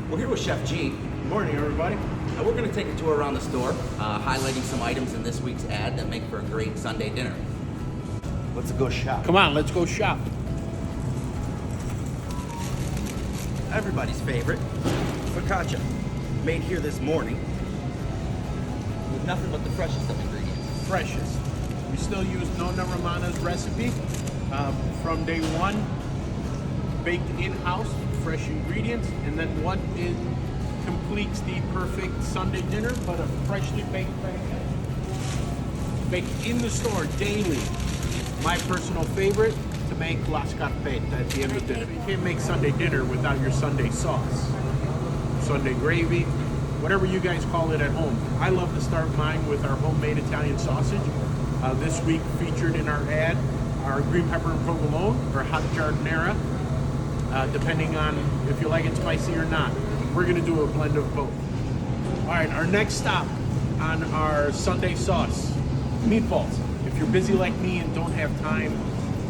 We're here with Chef Gene. Good morning, everybody. We're going to take a tour around the store, highlighting some items in this week's ad that make for a great Sunday dinner. Let's go shop. Come on, let's go shop. Everybody's favorite, Focaccia, made here this morning with nothing but the freshest of ingredients. Freshest. We still use Nonna Romana's recipe from day one, baked in-house, fresh ingredients, and then what completes the perfect Sunday dinner, but a freshly baked baked in the store daily. My personal favorite, to make la scarpetta at the end of dinner. You can't make Sunday dinner without your Sunday sauce, Sunday gravy, whatever you guys call it at home. I love to start mine with our homemade Italian sausage. This week featured in our ad, our green pepper and provolone, or hot giardiniera, depending on if you like it spicy or not. We're gonna do a blend of both. All right, our next stop on our Sunday sauce, meatballs. If you're busy like me and don't have time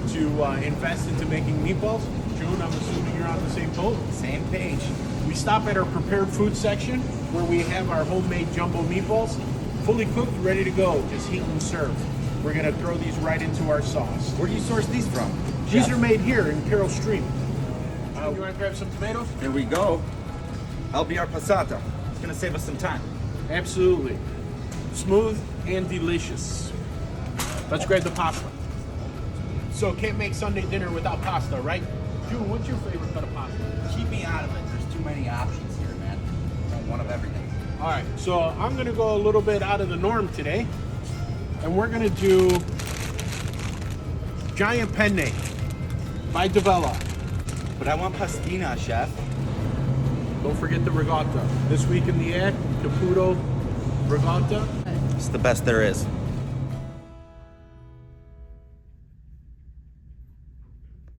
to invest into making meatballs, June, I'm assuming you're on the same boat. Same page. We stop at our prepared food section where we have our homemade jumbo meatballs, fully cooked, ready to go, just heat and serve. We're gonna throw these right into our sauce. Where do you source these from? These Chef? are made here in Carroll Stream. You wanna grab some tomatoes? Here we go. LBR passata. It's going to save us some time. Absolutely. Smooth and delicious. Let's grab the pasta. So can't make Sunday dinner without pasta, right? June, what's your favorite cut of pasta? Keep me out of it. There's too many options here, man. I want one of everything. All right, so I'm gonna go a little bit out of the norm today, and we're gonna do giant penne by Davella. But I want pastina, chef. Don't forget the regatta. This week in the ad, Caputo regatta. It's the best there is.